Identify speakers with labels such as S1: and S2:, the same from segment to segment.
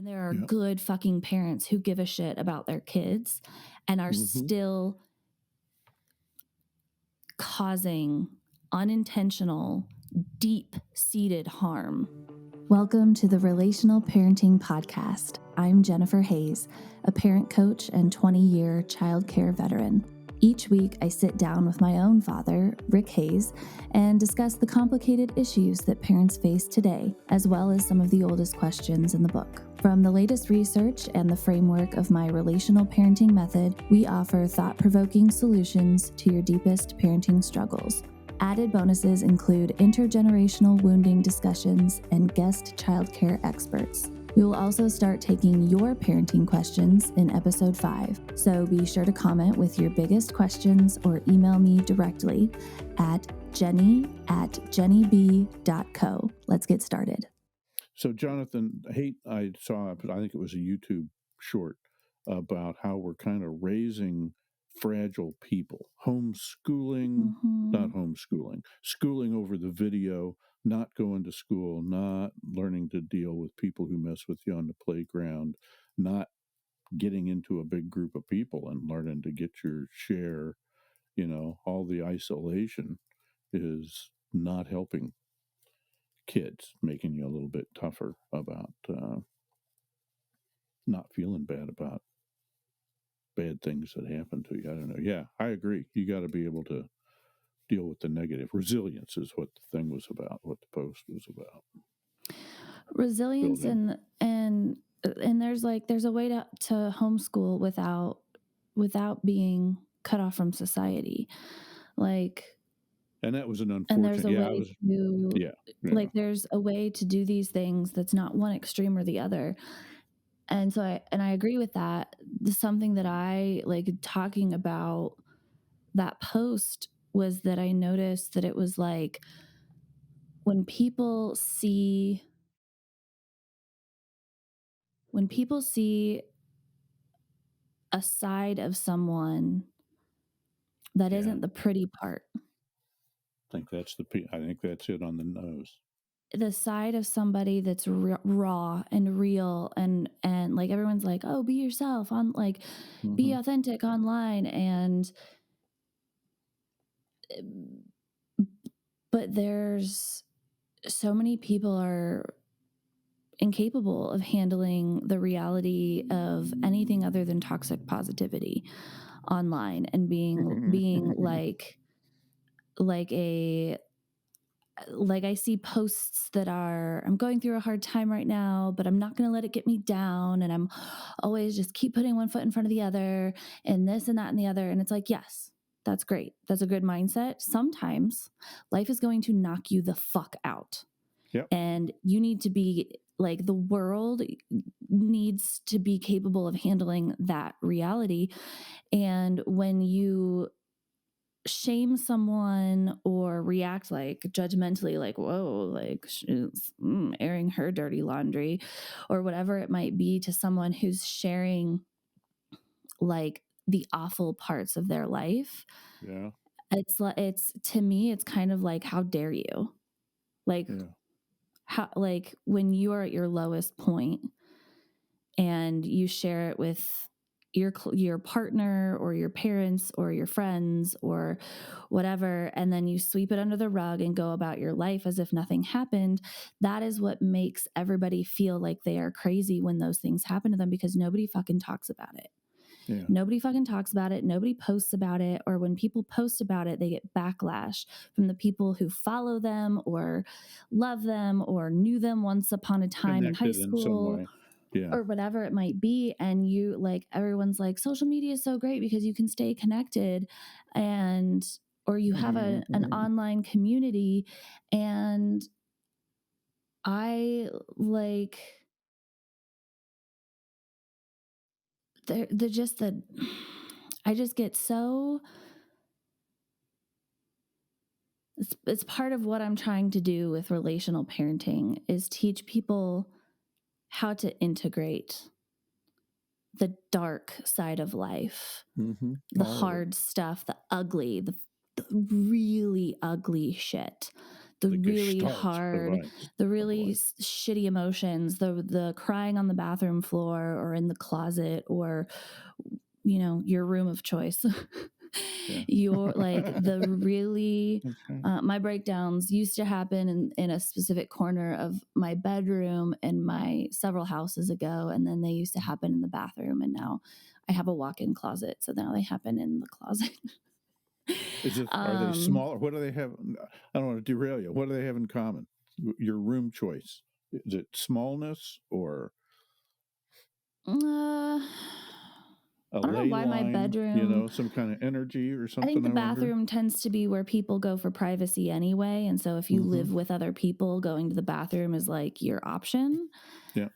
S1: And there are
S2: Yeah.
S1: good fucking parents who give a shit about their kids and are still causing unintentional, deep-seated harm. Welcome to the Relational Parenting Podcast. I'm Jennifer Hayes, a parent coach and 20-year childcare veteran. Each week, I sit down with my own father, Rick Hayes, and discuss the complicated issues that parents face today, as well as some of the oldest questions in the book. From the latest research and the framework of my relational parenting method, we offer thought-provoking solutions to your deepest parenting struggles. Added bonuses include intergenerational wounding discussions and guest childcare experts. We will also start taking your parenting questions in episode 5, so be sure to comment with your biggest questions or email me directly at jennie@jennieb.co. Let's get started.
S2: So, Jonathan, I saw, I think it was a YouTube short about how we're kind of raising fragile people, homeschooling, not homeschooling, schooling over the video, not going to school, not learning to deal with people who mess with you on the playground, not getting into a big group of people and learning to get your share. All the isolation is not helping kids, making you a little bit tougher about not feeling bad about bad things that happen to you. I don't know. Yeah, I agree. You got to be able to deal with the negative. Resilience is what the thing was about, what the post was about.
S1: Resilience
S2: Building.
S1: and there's a way to homeschool without being cut off from society.
S2: And that was an
S1: And there's
S2: unfortunate.
S1: there's a way to do these things that's not one extreme or the other. And so I agree with that. Something that I talking about that post was that I noticed that it was like when people see a side of someone that isn't the pretty part.
S2: I think that's it on the nose.
S1: The side of somebody that's raw and real and like everyone's like, oh, be yourself on be authentic online, but there's so many people are incapable of handling the reality of anything other than toxic positivity online and being like I see posts that are, I'm going through a hard time right now, but I'm not going to let it get me down. And I'm always just keep putting one foot in front of the other and this and that and the other. And it's like, yes, that's great. That's a good mindset. Sometimes life is going to knock you the fuck out.
S2: Yep.
S1: And you need to be the world needs to be capable of handling that reality. And when you shame someone or react judgmentally, whoa, she's airing her dirty laundry or whatever it might be to someone who's sharing the awful parts of their life.
S2: Yeah.
S1: It's to me, it's kind of like, how dare you? How, when you are at your lowest point and you share it with your partner or your parents or your friends or whatever, and then you sweep it under the rug and go about your life as if nothing happened. That is what makes everybody feel like they are crazy when those things happen to them, because nobody fucking talks about it.
S2: Yeah.
S1: Nobody fucking talks about it. Nobody posts about it. Or when people post about it, they get backlash from the people who follow them or love them or knew them once upon a time in high school.
S2: In some way. Yeah.
S1: Or whatever it might be. And you everyone's like, social media is so great because you can stay connected or you have an online community. And I I just get so, it's part of what I'm trying to do with relational parenting is teach people how to integrate the dark side of life, the hard stuff, the ugly, the really ugly shit the really
S2: gestalt
S1: hard, the really shitty emotions, the crying on the bathroom floor or in the closet or, you know, your room of choice.
S2: Yeah.
S1: Your like the really
S2: Okay.
S1: my breakdowns used to happen in a specific corner of my bedroom in my several houses ago, and then they used to happen in the bathroom, and now I have a walk-in closet, so now they happen in the closet.
S2: Are they smaller? What do they have? I don't want to derail you. What do they have in common? Your room choice. Is it smallness or a
S1: I don't know
S2: ley
S1: why my
S2: line,
S1: bedroom,
S2: some kind of energy or something?
S1: I think the
S2: wonder?
S1: bathroom tends to be where people go for privacy anyway. And so if you live with other people, going to the bathroom is like your option.
S2: Yeah.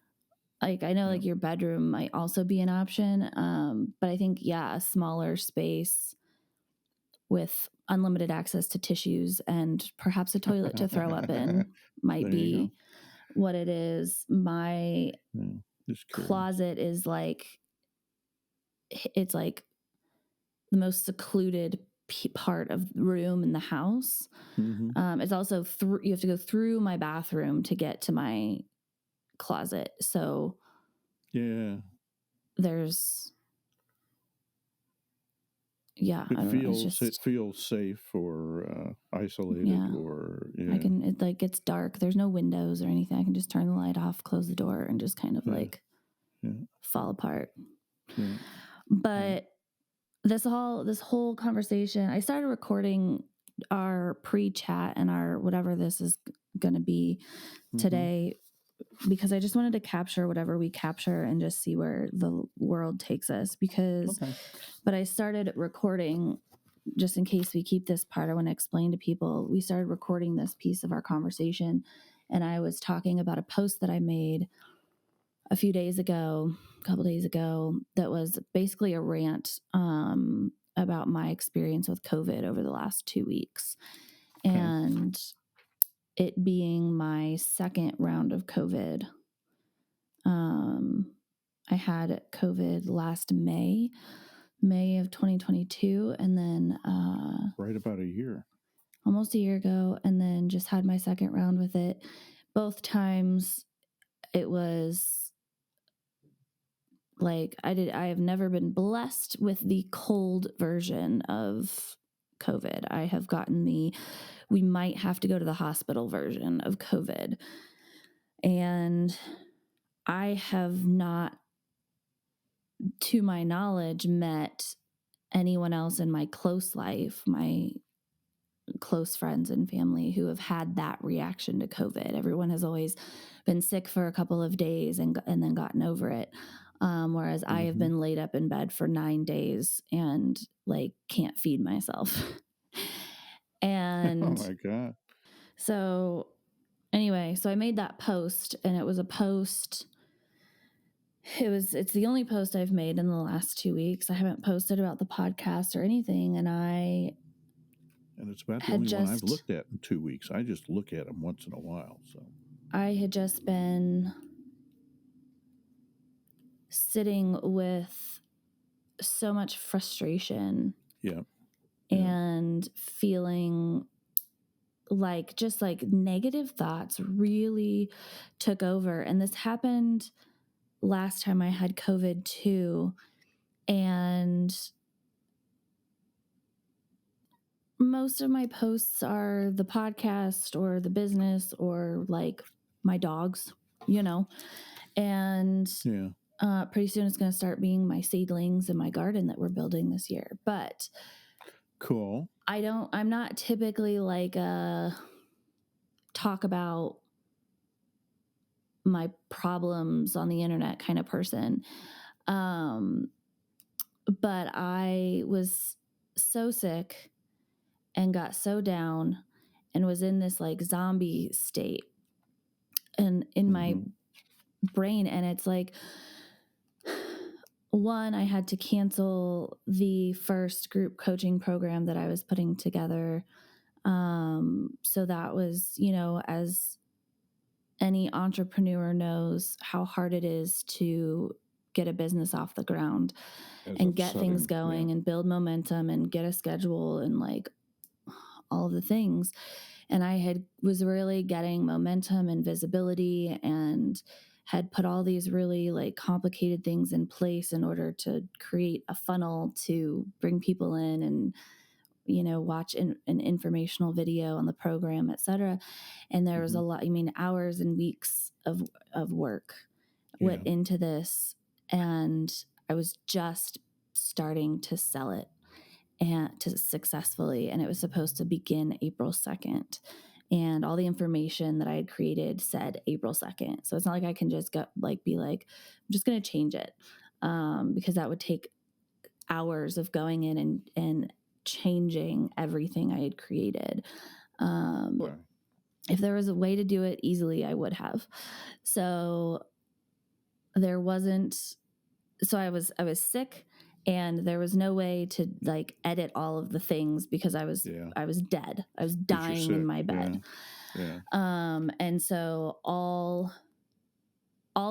S1: Like I know like your bedroom might also be an option. But I think, a smaller space with unlimited access to tissues and perhaps a toilet to throw up in might be what it is. My closet is like, it's like the most secluded part of the room in the house. It's also you have to go through my bathroom to get to my closet. So there's,
S2: it feels safe or isolated or
S1: I can, it like gets dark. There's no windows or anything. I can just turn the light off, close the door, and just kind of like fall apart. But this whole conversation, I started recording our pre-chat and our whatever this is going to be today because I just wanted to capture whatever we capture and just see where the world takes us but I started recording just in case we keep this part. I want to explain to people, we started recording this piece of our conversation and I was talking about a post that I made a couple days ago, that was basically a rant about my experience with COVID over the last 2 weeks. And it being my second round of COVID. I had COVID last May of 2022, and then
S2: right about a year.
S1: Almost a year ago, and then just had my second round with it. Both times it was like I have never been blessed with the cold version of COVID. I have gotten we might have to go to the hospital version of COVID. And I have not, to my knowledge, met anyone else in my close life, my close friends and family who have had that reaction to COVID. Everyone has always been sick for a couple of days and then gotten over it. Whereas I have been laid up in bed for 9 days and like can't feed myself. And
S2: oh my God.
S1: So anyway, so I made that post and it was a post. It's the only post I've made in the last 2 weeks. I haven't posted about the podcast or anything. And
S2: it's about the only one I've looked at in 2 weeks. I just look at them once in a while. So
S1: I had just been sitting with so much frustration. And feeling like just like negative thoughts really took over. And this happened last time I had COVID too. And most of my posts are the podcast or the business or like my dogs, and pretty soon it's going to start being my seedlings in my garden that we're building this year. But
S2: cool.
S1: I'm not typically like talk about my problems on the internet kind of person. But I was so sick and got so down and was in this like zombie state and in my brain. And it's like, one, I had to cancel the first group coaching program that I was putting together. So that was, as any entrepreneur knows how hard it is to get a business off the ground and get things going and build momentum and get a schedule and like all of the things. And I was really getting momentum and visibility, and had put all these really like complicated things in place in order to create a funnel to bring people in and, watch an informational video on the program, etc. And there was a lot, hours and weeks of work went into this, and I was just starting to sell it and to successfully, and it was supposed to begin April 2nd. And all the information that I had created said April 2nd. So it's not like I can just be like, I'm just going to change it, because that would take hours of going in and changing everything I had created. If there was a way to do it easily, I would have. So there wasn't. So I was sick, and there was no way to like edit all of the things because I was dead. I was dying in my bed.
S2: Yeah.
S1: And so all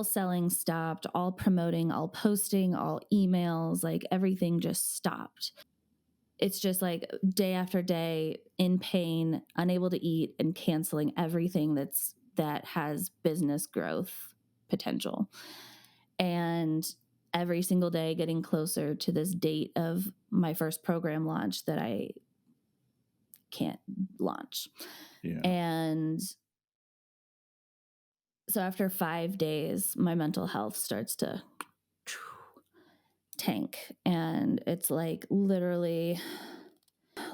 S1: selling stopped, all promoting, all posting, all emails, like everything just stopped. It's just like day after day in pain, unable to eat, and canceling everything that has business growth potential. And every single day getting closer to this date of my first program launch that I can't launch.
S2: Yeah.
S1: And so after 5 days, my mental health starts to tank. And it's like literally,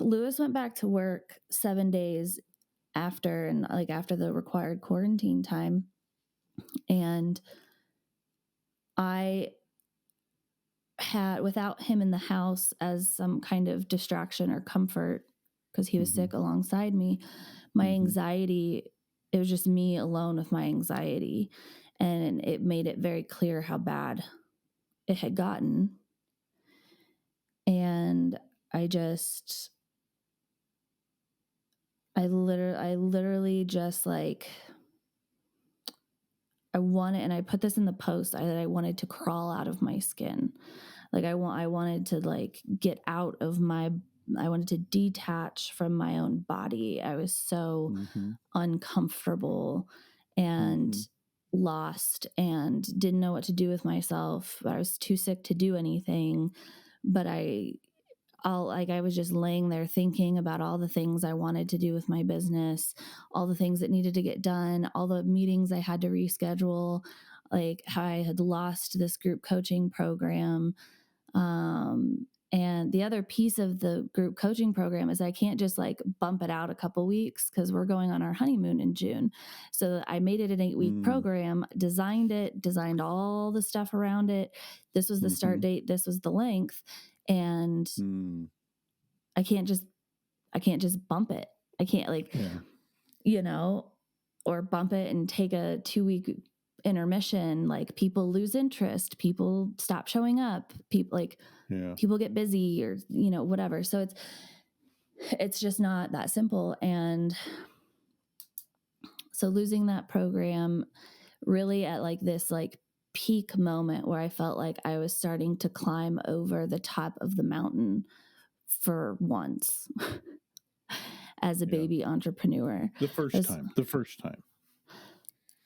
S1: Lewis went back to work 7 days after the required quarantine time. And I had, without him in the house as some kind of distraction or comfort, because he was sick alongside me, my anxiety, it was just me alone with my anxiety. And it made it very clear how bad it had gotten. And I literally just like, I wanted, and I put this in the post, that I wanted to crawl out of my skin. Like I wanted to like get out of I wanted to detach from my own body. I was so uncomfortable and lost and didn't know what to do with myself. I was too sick to do anything, but I was just laying there thinking about all the things I wanted to do with my business, all the things that needed to get done, all the meetings I had to reschedule, like how I had lost this group coaching program. And the other piece of the group coaching program is I can't just like bump it out a couple weeks because we're going on our honeymoon in June. So I made it an 8-week program, designed all the stuff around it. This was the start date. This was the length. And I can't just bump it. I can't or bump it and take a 2-week intermission. Like people lose interest, people stop showing up, people get busy or, whatever. So it's just not that simple. And so losing that program really at like this like peak moment where I felt like I was starting to climb over the top of the mountain for once as a baby entrepreneur.
S2: The first time.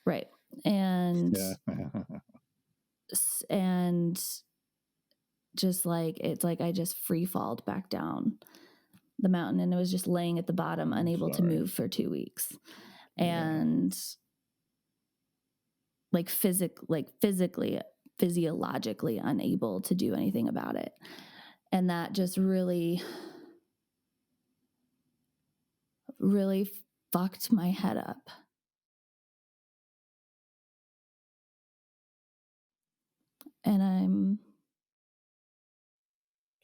S1: Right. And just like, it's like I just free falled back down the mountain, and it was just laying at the bottom, unable to move for 2 weeks. And like physically, physiologically unable to do anything about it. And that just really, really fucked my head up. And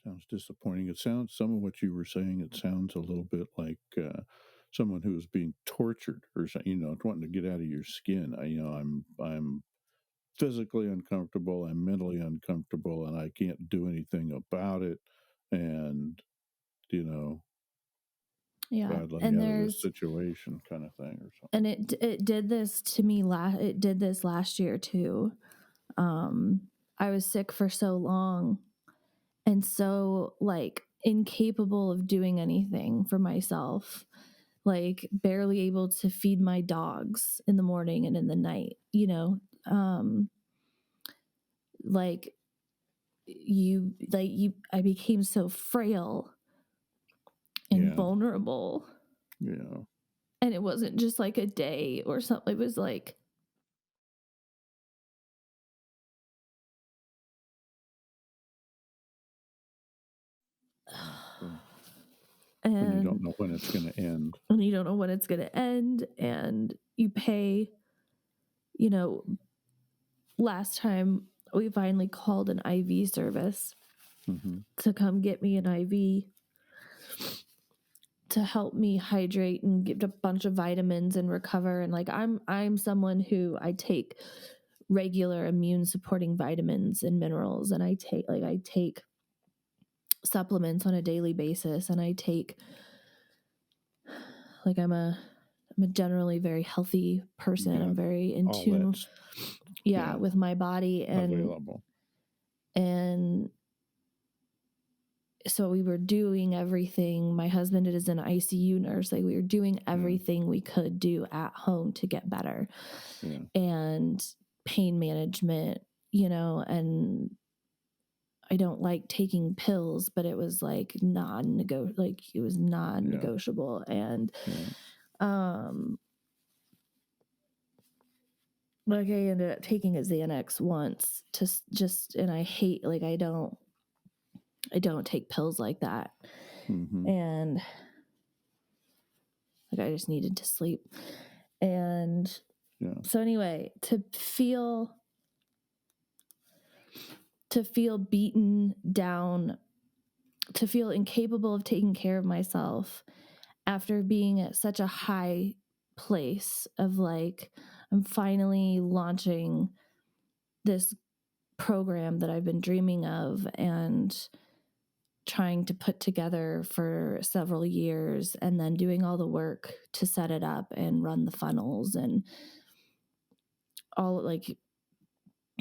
S2: sounds disappointing. It sounds, some of what you were saying, it sounds a little bit like someone who is being tortured or, wanting to get out of your skin. I'm physically uncomfortable, I'm mentally uncomfortable, and I can't do anything about it. And, God, let me out of this situation kind of thing or something.
S1: And it did this to me it did this last year too. I was sick for so long and so like incapable of doing anything for myself like barely able to feed my dogs in the morning and in the night, you know, I became so frail and vulnerable.
S2: Yeah.
S1: And it wasn't just like a day or something. It was like,
S2: and you don't know when it's going to end.
S1: And you don't know when it's going to end. And you pay, you know, last time we finally called an IV service to come get me an IV to help me hydrate and get a bunch of vitamins and recover. And like, I'm someone who I take regular immune supporting vitamins and minerals. And I take supplements on a daily basis. And I take, like, I'm a generally very healthy person. I'm very in tune with my body and
S2: available.
S1: And so we were doing everything. My husband is an ICU nurse. Like, we were doing everything we could do at home to get better. And pain management, you know, and I don't like taking pills, but it was like non-negotiable. And like, I ended up taking a Xanax once and I hate, like, I don't take pills like that. And like, I just needed to sleep. And so anyway, to feel beaten down, to feel incapable of taking care of myself after being at such a high place of like, I'm finally launching this program that I've been dreaming of and trying to put together for several years, and then doing all the work to set it up and run the funnels and all, like,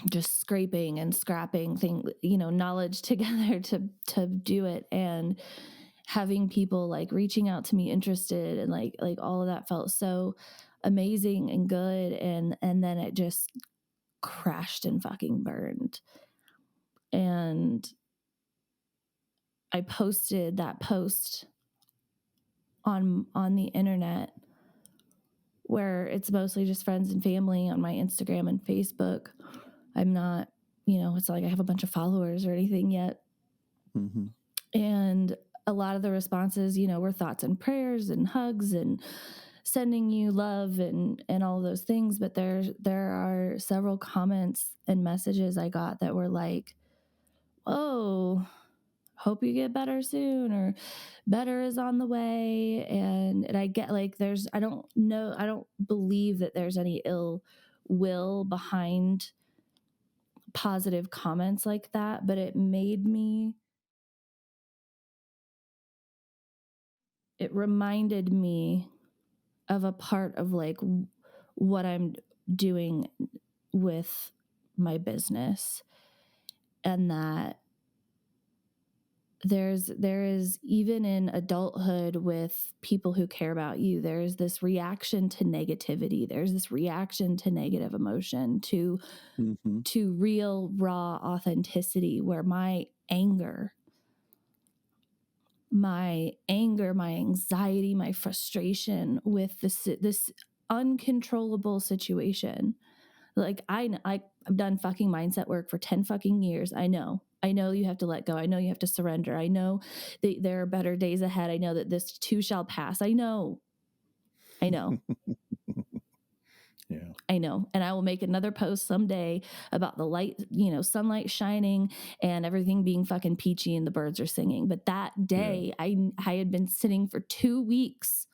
S1: just scraping and scrapping knowledge together to do it, and having people like reaching out to me interested, and like all of that felt so amazing and good. And then it just crashed and fucking burned. And I posted that post on the internet, where it's mostly just friends and family on my Instagram and Facebook. I'm not, it's like I have a bunch of followers or anything yet. And a lot of the responses, were thoughts and prayers and hugs and sending you love and all those things. But there are several comments and messages I got that were like, "Oh, hope you get better soon," or "better is on the way." And I get like, I don't believe that there's any ill will behind positive comments like that, but it reminded me of a part of like what I'm doing with my business, and that there is, even in adulthood, with people who care about you, there's this reaction to negativity. There's this reaction to negative emotion, to real raw authenticity, where my anger, my anxiety, my frustration with this uncontrollable situation. Like, I've done fucking mindset work for 10 fucking years. I know you have to let go. I know you have to surrender. I know that there are better days ahead. I know that this too shall pass. I know.
S2: Yeah.
S1: I know. And I will make another post someday about the light, sunlight shining and everything being fucking peachy and the birds are singing. But that day, I had been sitting for 2 weeks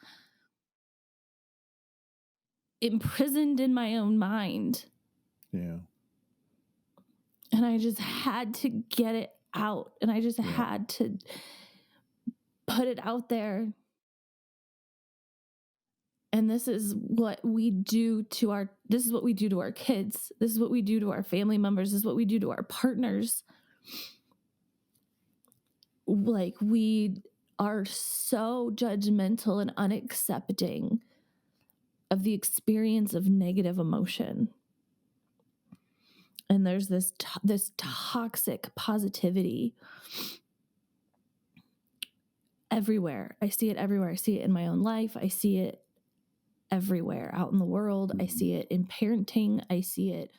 S1: imprisoned in my own mind.
S2: Yeah.
S1: And I just had to get it out. And I just had to put it out there. And this is what we do to our kids. This is what we do to our family members. This is what we do to our partners. Like, we are so judgmental and unaccepting of the experience of negative emotion. And there's this toxic positivity everywhere. I see it everywhere. I see it in my own life. I see it everywhere out in the world. I see it in parenting. I see it.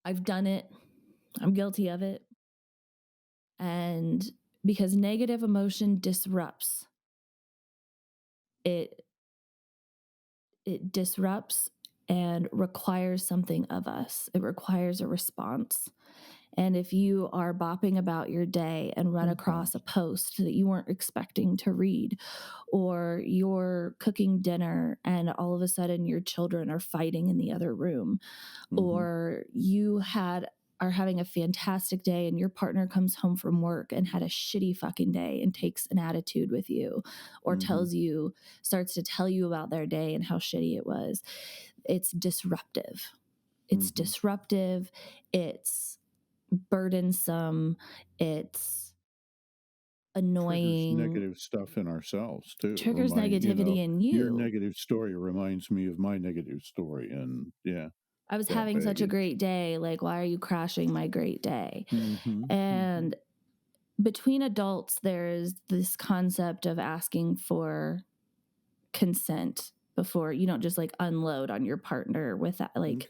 S1: I've done it. I'm guilty of it. And because negative emotion disrupts, it disrupts and requires something of us. It requires a response. And if you are bopping about your day and run across a post that you weren't expecting to read, or you're cooking dinner and all of a sudden your children are fighting in the other room, or you are having a fantastic day and your partner comes home from work and had a shitty fucking day and takes an attitude with you, or starts to tell you about their day and how shitty it was. It's disruptive. It's disruptive. It's burdensome. It's annoying.
S2: Triggers negative stuff in ourselves too.
S1: Triggers negativity in you.
S2: Your negative story reminds me of my negative story, and
S1: I was having such a great day. Like, why are you crashing my great day? And between adults, there's this concept of asking for consent before you don't just like unload on your partner with that, like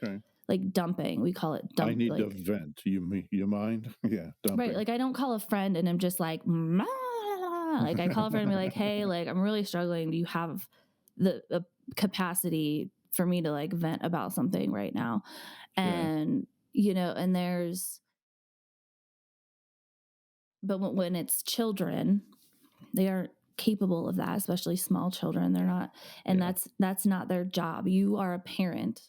S1: dumping. We call it dumping.
S2: I need to vent. You mind? Yeah, dumping.
S1: Right. Like, I don't call a friend and I'm just like, like I call a friend and be like, hey, like I'm really struggling. Do you have the capacity for me to like vent about something right now? And, and but when it's children, they aren't capable of that, especially small children. They're not. And that's not their job. You are a parent.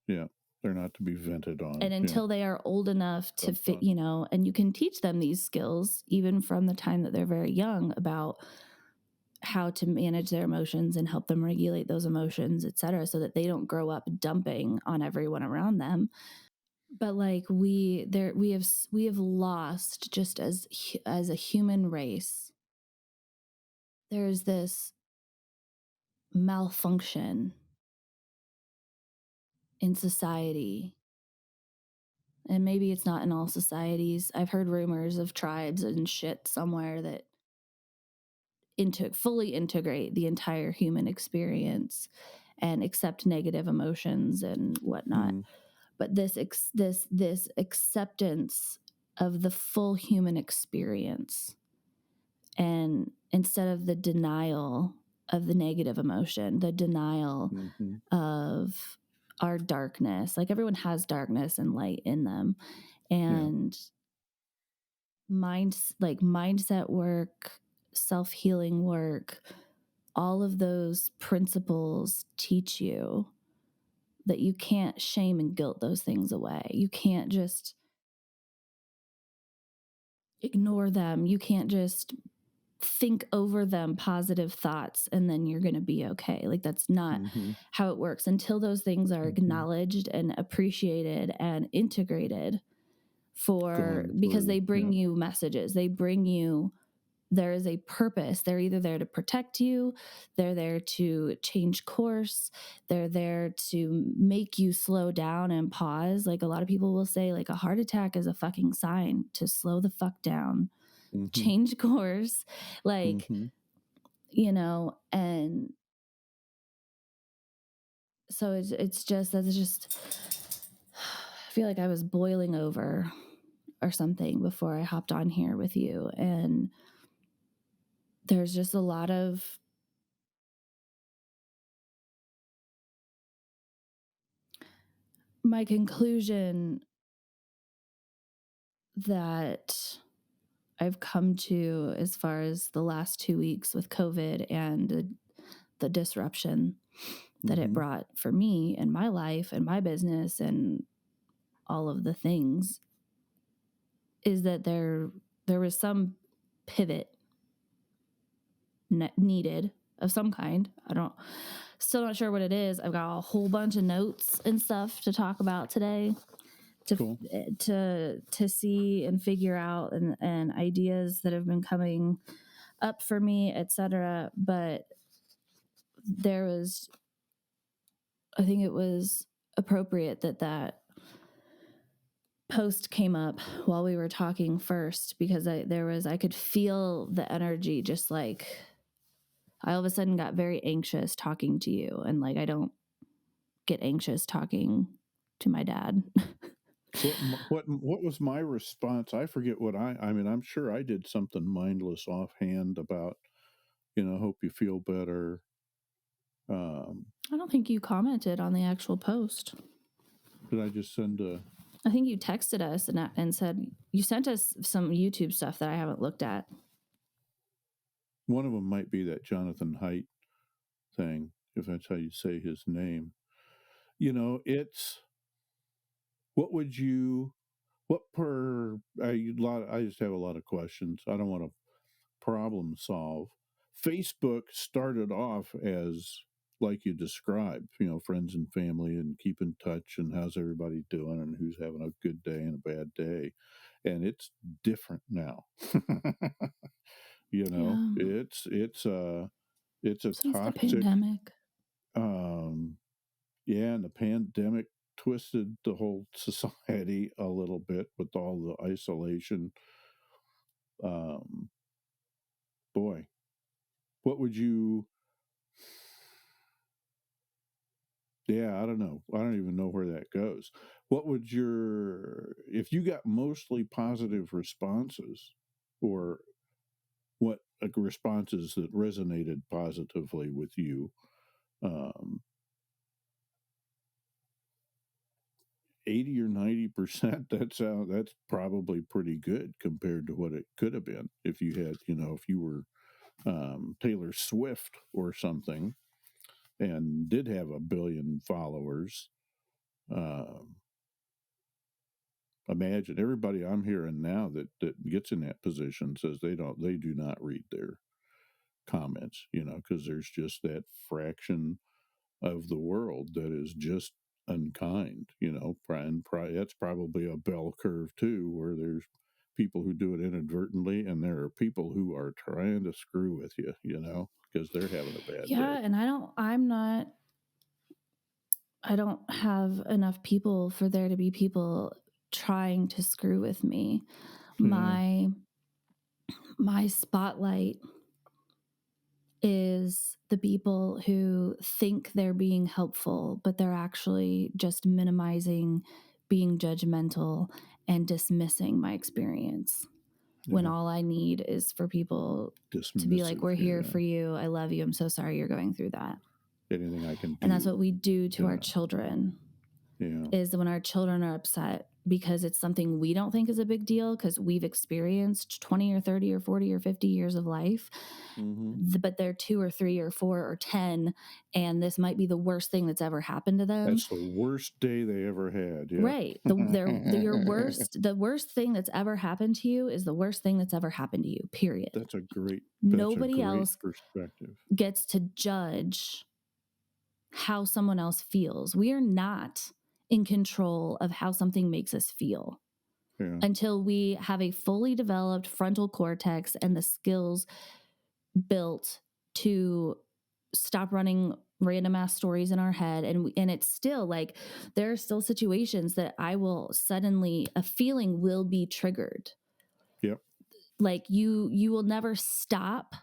S2: Yeah. They're not to be vented on.
S1: And until they are old enough to fit, and you can teach them these skills even from the time that they're very young about how to manage their emotions and help them regulate those emotions, et cetera, so that they don't grow up dumping on everyone around them. But like we have lost, just as a human race, there's this malfunction in society. And maybe it's not in all societies. I've heard rumors of tribes and shit somewhere that fully integrate the entire human experience and accept negative emotions and whatnot. But this acceptance of the full human experience, and instead of the denial of the negative emotion, the denial of our darkness. Like, everyone has darkness and light in them. And mindset work, self-healing work, all of those principles teach you that you can't shame and guilt those things away. You can't just ignore them. You can't just think over them positive thoughts and then you're going to be okay. Like, that's not how it works. Until those things are acknowledged and appreciated and integrated because they bring you messages. They bring you, there is a purpose. They're either there to protect you, they're there to change course, they're there to make you slow down and pause. Like, a lot of people will say, like, a heart attack is a fucking sign to slow the fuck down, change course, like, and so it's just, I feel like I was boiling over or something before I hopped on here with you. And there's just a lot of my conclusion that I've come to as far as the last 2 weeks with COVID and the disruption that it brought for me and my life and my business and all of the things is that there was some pivot needed of some kind. Still not sure what it is. I've got a whole bunch of notes and stuff to talk about today.
S2: Cool.
S1: to see and figure out and ideas that have been coming up for me, etc. But I think it was appropriate that post came up while we were talking first, because I could feel the energy, just like I all of a sudden got very anxious talking to you, and like I don't get anxious talking to my dad.
S2: What was my response? I forget what I mean, I'm sure I did something mindless offhand about, hope you feel better.
S1: I don't think you commented on the actual post.
S2: Did I just send a...
S1: I think you texted us and said, you sent us some YouTube stuff that I haven't looked at.
S2: One of them might be that Jonathan Haidt thing, if that's how you say his name. It's... I just have a lot of questions. I don't want to problem solve. Facebook started off as like you described, friends and family and keep in touch and how's everybody doing and who's having a good day and a bad day. And it's different now. It's a
S1: Since
S2: toxic
S1: the pandemic.
S2: And the pandemic twisted the whole society a little bit with all the isolation. Boy, what would you... Yeah, I don't know. I don't even know where that goes. If you got mostly positive responses, or what responses that resonated positively with you, 80 or 90%, that's probably pretty good compared to what it could have been if you had, if you were Taylor Swift or something and did have 1 billion followers. Imagine everybody I'm hearing now that gets in that position says they do not read their comments, because there's just that fraction of the world that is just unkind, and that's probably a bell curve too, where there's people who do it inadvertently and there are people who are trying to screw with you, because they're having a bad day.
S1: And I don't have enough people for there to be people trying to screw with me. Yeah. My spotlight is the people who think they're being helpful, but they're actually just minimizing, being judgmental, and dismissing my experience. Yeah. When all I need is for people to be like, we're here for you. I love you. I'm so sorry you're going through that.
S2: Anything I can do.
S1: And that's what we do to our children. Yeah. Is when our children are upset because it's something we don't think is a big deal because we've experienced 20 or 30 or 40 or 50 years of life, but they're 2 or 3 or 4 or 10, and this might be the worst thing that's ever happened to them.
S2: That's the worst day they ever had. Yeah.
S1: Right. The worst thing that's ever happened to you is the worst thing that's ever happened to you, period. Nobody else
S2: perspective
S1: gets to judge how someone else feels. We are not in control of how something makes us feel until we have a fully developed frontal cortex and the skills built to stop running random ass stories in our head. And it's still like, there are still situations that I will suddenly, a feeling will be triggered.
S2: Yep.
S1: Like you will never stop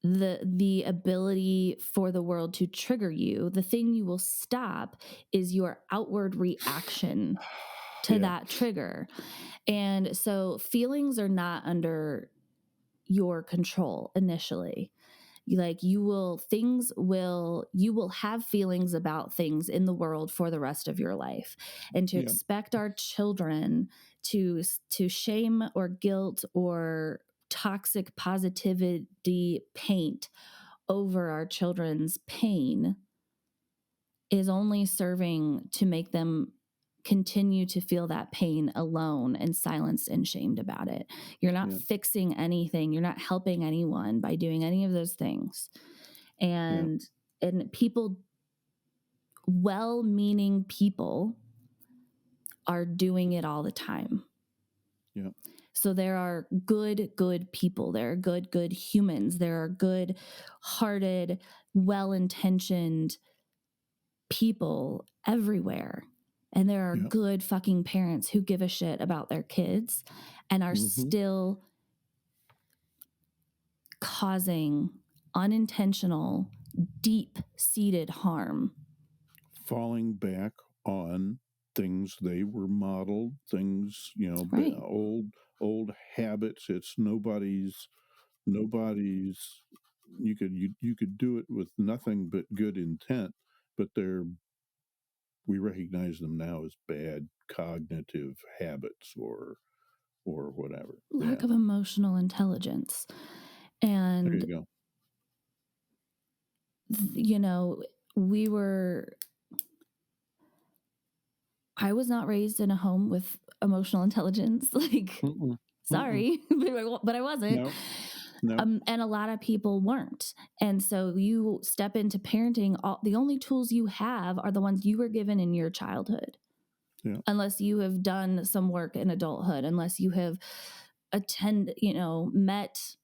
S1: the ability for the world to trigger you. The thing you will stop is your outward reaction to that trigger. And so feelings are not under your control initially. Like you will have feelings about things in the world for the rest of your life. And to expect our children to shame or guilt or toxic positivity paint over our children's pain is only serving to make them continue to feel that pain alone and silenced and shamed about it. You're not fixing anything. You're not helping anyone by doing any of those things. And people, well-meaning people, are doing it all the time.
S2: Yeah.
S1: So there are good people. There are good humans. There are good-hearted, well-intentioned people everywhere. And there are good fucking parents who give a shit about their kids and are still causing unintentional, deep-seated harm.
S2: Falling back on things they were modeled, things,
S1: Right.
S2: old habits. It's nobody's you could do it with nothing but good intent, but we recognize them now as bad cognitive habits or whatever.
S1: Lack of emotional intelligence. And
S2: there you go.
S1: I was not raised in a home with emotional intelligence. Sorry, but I wasn't.
S2: No.
S1: And a lot of people weren't. And so you step into parenting, the only tools you have are the ones you were given in your childhood.
S2: Yeah.
S1: Unless you have done some work in adulthood, unless you have met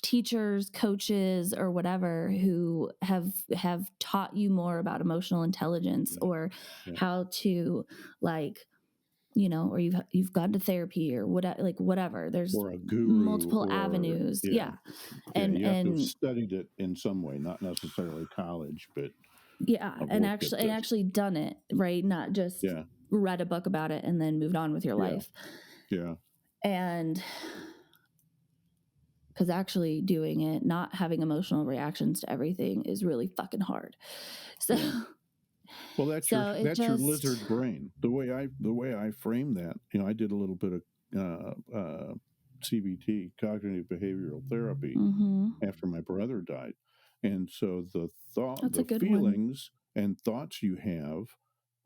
S1: teachers, coaches, or whatever who have taught you more about emotional intelligence or how to or you've gone to therapy or whatever. There's
S2: or a guru
S1: multiple avenues. Yeah.
S2: And you have to have studied it in some way, not necessarily college, but
S1: and actually done it, right? Not just read a book about it and then moved on with your life.
S2: Yeah.
S1: And because actually doing it, not having emotional reactions to everything is really fucking hard. So,
S2: well, that's your lizard brain. The way I frame that, I did a little bit of CBT, cognitive behavioral therapy, after my brother died, and so the feelings and thoughts you have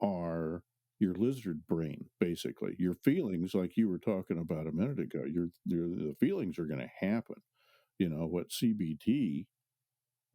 S2: are your lizard brain, basically. Your feelings, like you were talking about a minute ago, the feelings are going to happen. What CBT,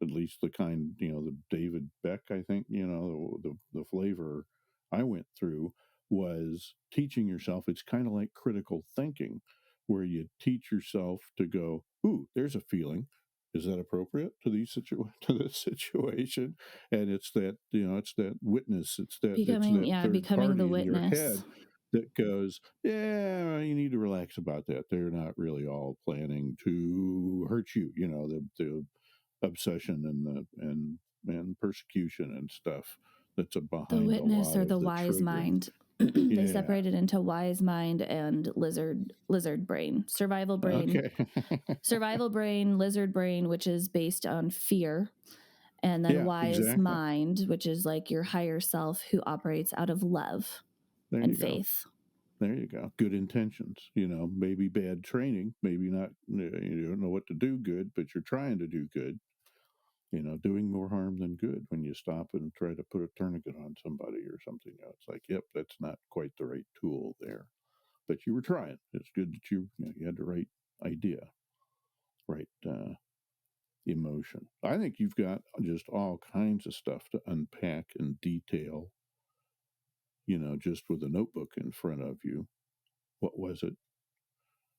S2: at least the kind, the David Beck, I think, the flavor I went through was teaching yourself. It's kind of like critical thinking, where you teach yourself to go, ooh, there's a feeling. Is that appropriate to this situation? And it's that, it's that witness. It's that third party
S1: the
S2: in your
S1: witness
S2: head that goes, yeah, you need to relax about that. They're not really all planning to hurt you. The obsession and persecution and stuff that's behind
S1: the witness
S2: a lot
S1: or
S2: of
S1: the wise
S2: triggering.
S1: mind. They separate it into wise mind and lizard brain, survival brain. Survival brain, lizard brain, which is based on fear, and then wise mind, which is like your higher self who operates out of love and faith.
S2: There you go. Good intentions, maybe bad training, maybe not, you don't know what to do good, but you're trying to do good, doing more harm than good when you stop and try to put a tourniquet on somebody or something. It's like, yep, that's not quite the right tool there, but you were trying. It's good that you had the right idea, right emotion. I think you've got just all kinds of stuff to unpack and detail, just with a notebook in front of you. What was it?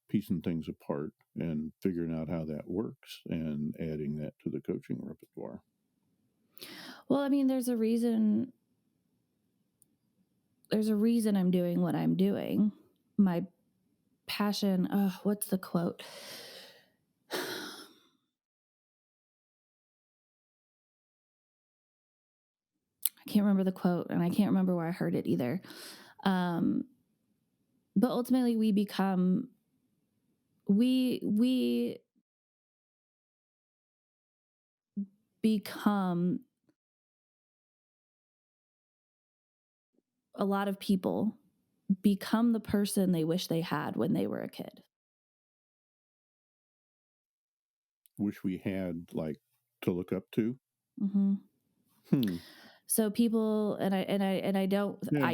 S2: Piecing things apart and figuring out how that works and adding that to the coaching repertoire.
S1: Well, I mean, there's a reason I'm doing what I'm doing. My passion, what's the quote? I can't remember the quote, and I can't remember where I heard it either. But ultimately we become a lot of people become the person they wish they had when they were a kid.
S2: Wish we had, like, to look up to.
S1: So people, and I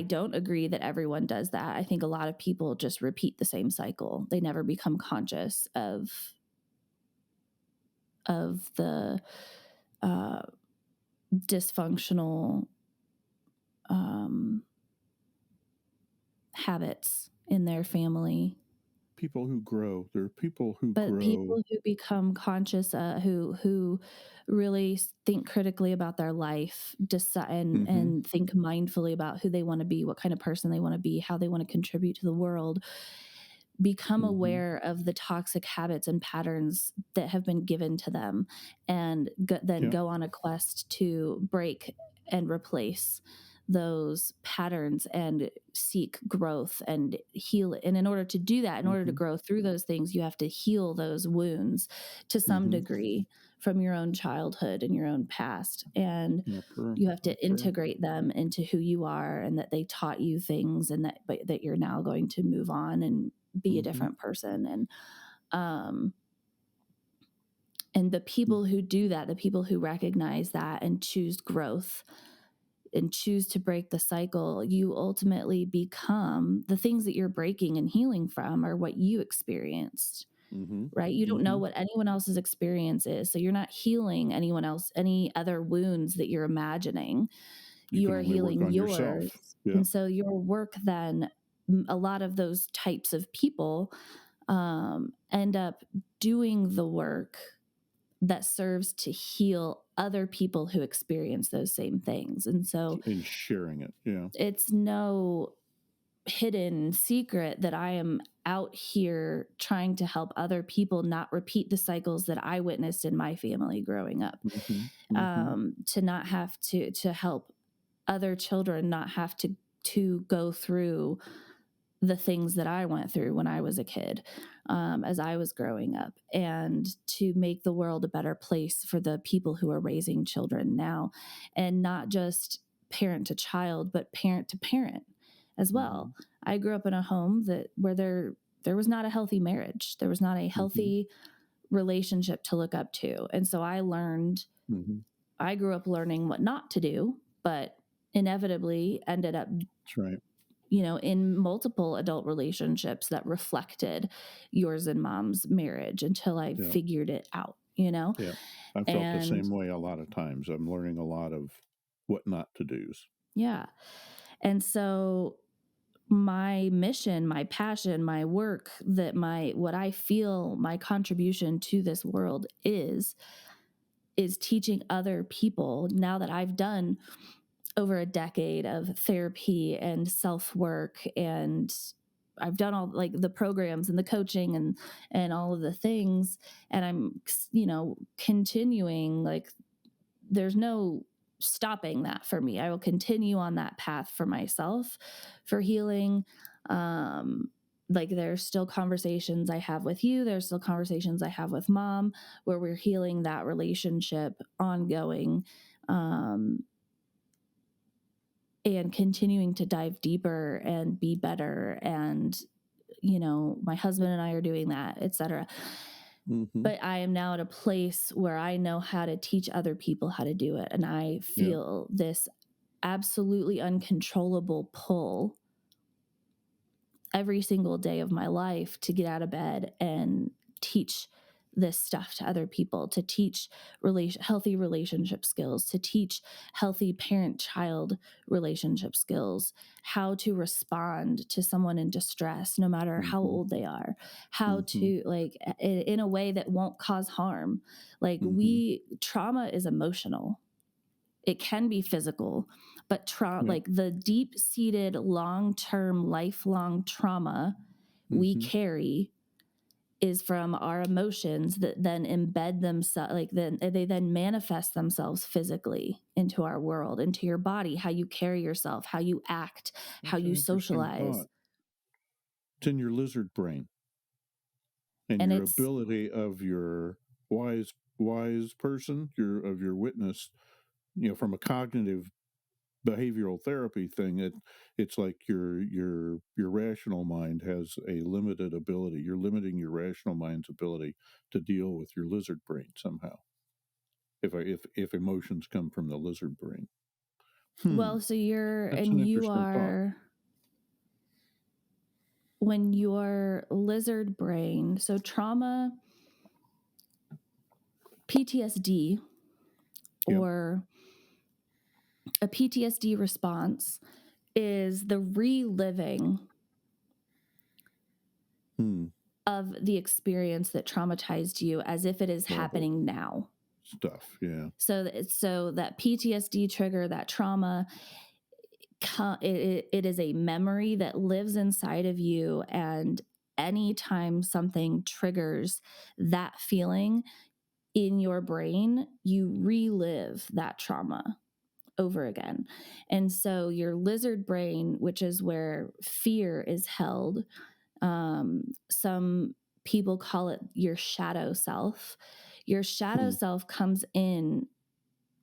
S1: don't agree that everyone does that. I think a lot of people just repeat the same cycle. They never become conscious of the dysfunctional habits in their family.
S2: People who grow. There are people who
S1: But
S2: grow.
S1: people who become conscious, who really think critically about their life, decide and think mindfully about who they want to be, what kind of person they want to be, how they want to contribute to the world, become aware of the toxic habits and patterns that have been given to them, and then go on a quest to break and replace those patterns and seek growth and heal it. And in order to do that, in order to grow through those things, you have to heal those wounds to some degree from your own childhood and your own past. And you have to integrate them into who you are, and that they taught you things, and that you're now going to move on and be a different person. And the people who do that, the people who recognize that and choose growth and choose to break the cycle, you ultimately become the things that you're breaking and healing from are what you experienced, right? You don't know what anyone else's experience is. So you're not healing anyone else, any other wounds that you're imagining. You are healing yours.
S2: Yeah.
S1: And so your work then, a lot of those types of people end up doing the work that serves to heal other people who experience those same things. And so
S2: in sharing it. Yeah.
S1: It's no hidden secret that I am out here trying to help other people not repeat the cycles that I witnessed in my family growing up. To not have to help other children not have to go through the things that I went through when I was a kid, as I was growing up, and to make the world a better place for the people who are raising children now, and not just parent to child, but parent to parent as well. I grew up in a home where there was not a healthy marriage. There was not a healthy relationship to look up to. And so I grew up learning what not to do, but inevitably ended up in multiple adult relationships that reflected yours and mom's marriage until I figured it out,
S2: Yeah. I felt the same way a lot of times. I'm learning a lot of what not to do's.
S1: Yeah. And so my mission, my passion, my work, what I feel my contribution to this world is teaching other people, now that I've done over a decade of therapy and self-work, and I've done all like the programs and the coaching and all of the things, and I'm, continuing, like there's no stopping that for me. I will continue on that path for myself, for healing. Like there's still conversations I have with you. There's still conversations I have with mom where we're healing that relationship ongoing. And continuing to dive deeper and be better. And, my husband and I are doing that, et cetera. But I am now at a place where I know how to teach other people how to do it. And I feel this absolutely uncontrollable pull every single day of my life to get out of bed and teach this stuff to other people, to teach healthy relationship skills, to teach healthy parent-child relationship skills, how to respond to someone in distress, no matter how old they are, how to, like, in a way that won't cause harm. Like trauma is emotional. It can be physical, but like the deep-seated, long-term, lifelong trauma we carry is from our emotions that then embed themselves, like they then manifest themselves physically into our world, into your body, how you carry yourself, how you act, how you socialize.
S2: It's in your lizard brain, and your ability of your wise person, your witness, from a cognitive behavioral therapy thing, it's like your rational mind has a limited ability. You're limiting your rational mind's ability to deal with your lizard brain somehow. If emotions come from the lizard brain.
S1: Well, so when your lizard brain, so trauma, PTSD, or a PTSD response is the reliving of the experience that traumatized you as if it is happening now.
S2: Stuff, yeah.
S1: So that PTSD trigger, that trauma, it is a memory that lives inside of you, and anytime something triggers that feeling in your brain, you relive that trauma over again. And so your lizard brain, which is where fear is held, some people call it your shadow self. Your shadow self comes in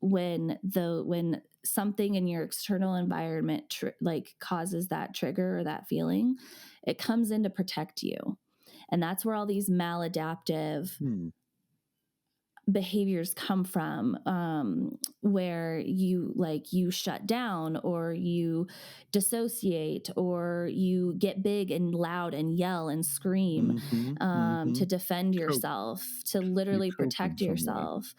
S1: when something in your external environment causes that trigger or that feeling. It comes in to protect you, and that's where all these maladaptive behaviors come from, where you shut down, or you dissociate, or you get big and loud and yell and scream to defend yourself, to literally protect yourself.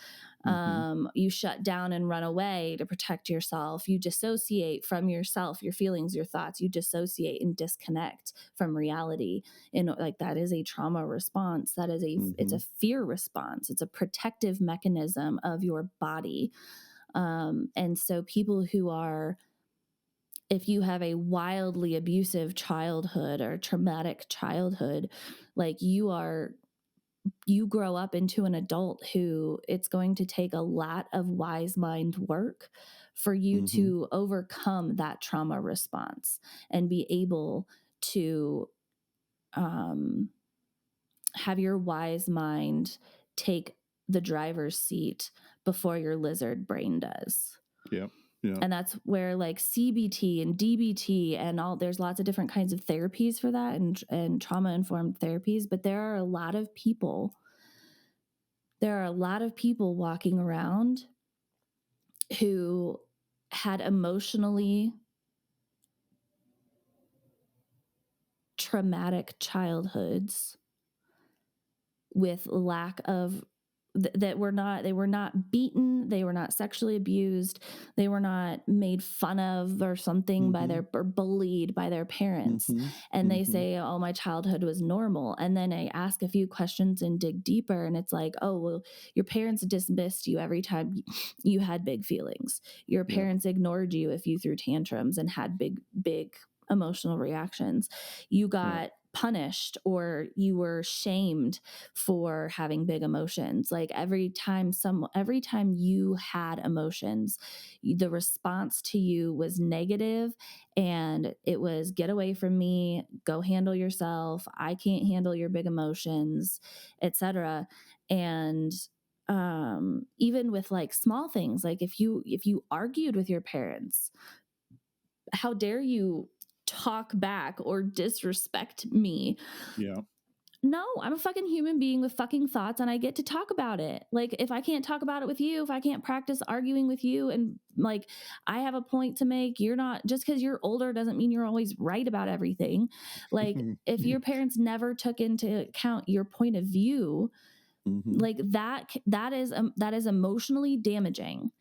S1: You shut down and run away to protect yourself. You dissociate from yourself, your feelings, your thoughts. You dissociate and disconnect from reality. And that is a trauma response. That is it's a fear response. It's a protective mechanism of your body. And so people if you have a wildly abusive childhood or traumatic childhood, you grow up into an adult who it's going to take a lot of wise mind work for you to overcome that trauma response and be able to have your wise mind take the driver's seat before your lizard brain does.
S2: Yep. Yeah.
S1: And that's where CBT and DBT and there's lots of different kinds of therapies for that, and trauma-informed therapies. But there are a lot of people walking around who had emotionally traumatic childhoods with lack of they were not beaten, they were not sexually abused, they were not made fun of or something or bullied by their parents. And they say, oh, my childhood was normal. And then I ask a few questions and dig deeper, and it's like, oh, well, your parents dismissed you every time you had big feelings. Your parents ignored you if you threw tantrums and had big emotional reactions. You got punished, or you were shamed for having big emotions. Every time you had emotions, the response to you was negative, and it was, get away from me, go handle yourself, I can't handle your big emotions, etc. And even with small things, if you argued with your parents, how dare you talk back or disrespect me?
S2: Yeah.
S1: No, I'm a fucking human being with fucking thoughts, and I get to talk about it. If I can't talk about it with you, if I can't practice arguing with you, and I have a point to make, you're not, just because you're older doesn't mean you're always right about everything. If your parents never took into account your point of view, that is emotionally damaging.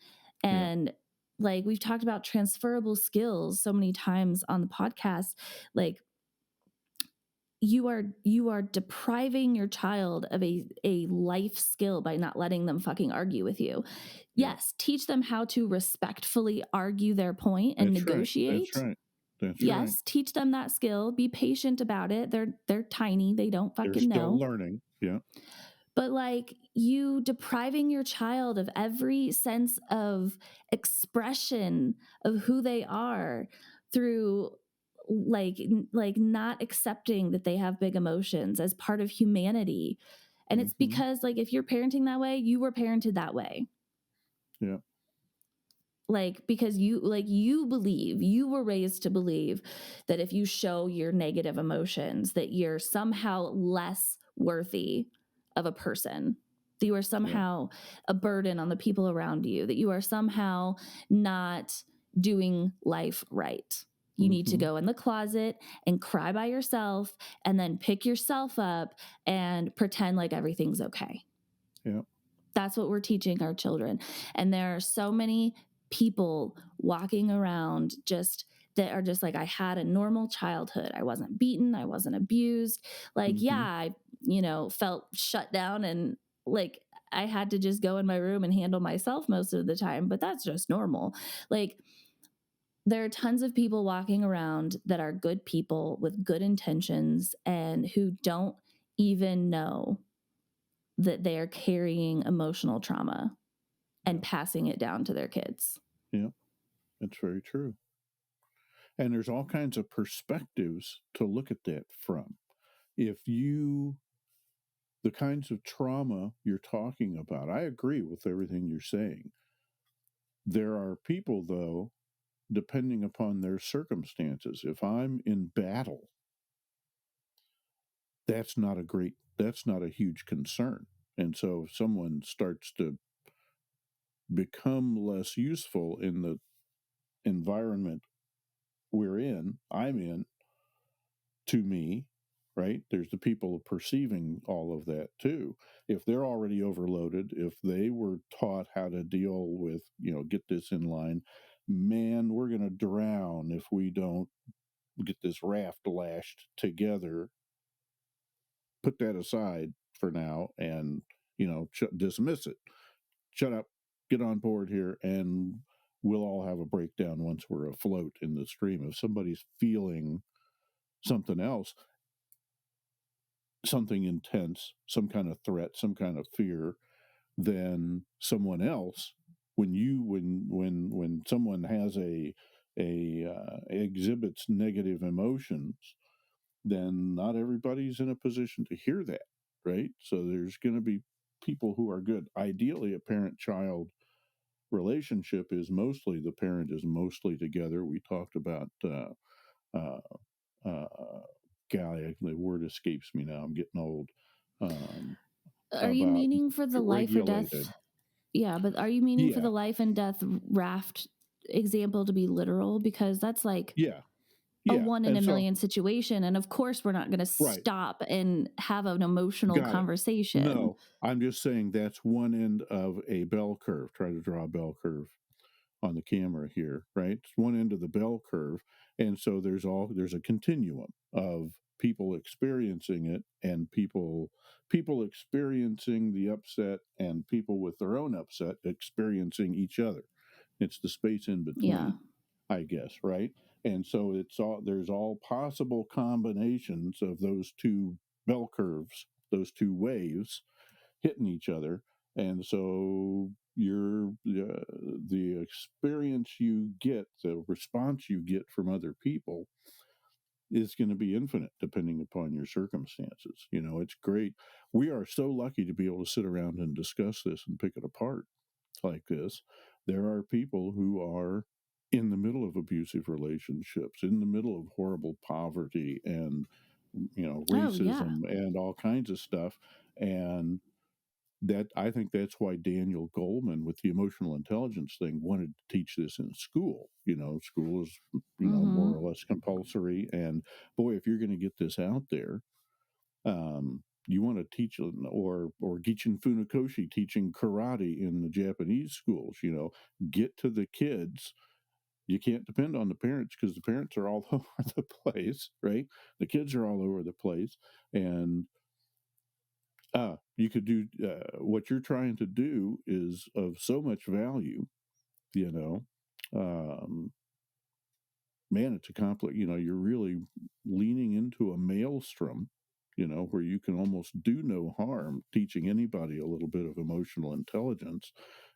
S1: And we've talked about transferable skills so many times on the podcast. You are depriving your child of a life skill by not letting them fucking argue with you. Yes, teach them how to respectfully argue their point and negotiate.
S2: That's
S1: yes,
S2: right.
S1: Teach them that skill. Be patient about it. They're tiny. They don't fucking know.
S2: They're still learning. Yeah.
S1: But you depriving your child of every sense of expression of who they are through not accepting that they have big emotions as part of humanity. And it's because if you're parenting that way, you were parented that way.
S2: Yeah.
S1: Because you were raised to believe that if you show your negative emotions, that you're somehow less worthy of a person, that you are somehow a burden on the people around you, that you are somehow not doing life right. You need to go in the closet and cry by yourself, and then pick yourself up and pretend like everything's okay.
S2: Yeah.
S1: That's what we're teaching our children. And there are so many people walking around just that are just like, I had a normal childhood. I wasn't beaten. I wasn't abused. Like, yeah, I, felt shut down and like I had to just go in my room and handle myself most of the time, but that's just normal. Like, there are tons of people walking around that are good people with good intentions and who don't even know that they are carrying emotional trauma and passing it down to their kids.
S2: Yeah, that's very true. And there's all kinds of perspectives to look at that from. The kinds of trauma you're talking about, I agree with everything you're saying. There are people, though, depending upon their circumstances. If I'm in battle, that's not a huge concern. And so if someone starts to become less useful in the environment I'm in, to me, right? There's the people perceiving all of that too. If they're already overloaded, if they were taught how to deal with, get this in line, man, we're going to drown if we don't get this raft lashed together. Put that aside for now and, dismiss it. Shut up, get on board here, and we'll all have a breakdown once we're afloat in the stream. If somebody's feeling something else, something intense, some kind of threat, some kind of fear, then someone else, when someone has exhibits negative emotions, then not everybody's in a position to hear that, right? So there's going to be people who are good. Ideally, a parent-child relationship is the parent is mostly together. We talked about golly, the word escapes me now. I'm getting old.
S1: Are you meaning for the life or death?
S2: Regulated.
S1: Yeah, but are you meaning for the life and death raft example to be literal? Because that's like a 1 in a million situation. And of course, we're not going to stop and have an emotional conversation.
S2: No, I'm just saying that's one end of a bell curve. Try to draw a bell curve on the camera here, right? It's one end of the bell curve. And so there's a continuum of people experiencing it and people experiencing the upset and people with their own upset experiencing each other. It's the space in between, I guess, right? And so there's all possible combinations of those two bell curves, those two waves hitting each other. And so the experience you get, the response you get from other people is going to be infinite depending upon your circumstances. It's great. We are so lucky to be able to sit around and discuss this and pick it apart like this. There are people who are in the middle of abusive relationships, in the middle of horrible poverty and racism and all kinds of stuff. And that, I think that's why Daniel Goleman with the emotional intelligence thing wanted to teach this in school. School is more or less compulsory, and boy, if you're going to get this out there, you want to teach, or Gichin Funakoshi teaching karate in the Japanese schools. Get to the kids. You can't depend on the parents because the parents are all over the place, right? The kids are all over the place, and you could do what you're trying to do is of so much value, man, it's a complex, you're really leaning into a maelstrom, where you can almost do no harm teaching anybody a little bit of emotional intelligence,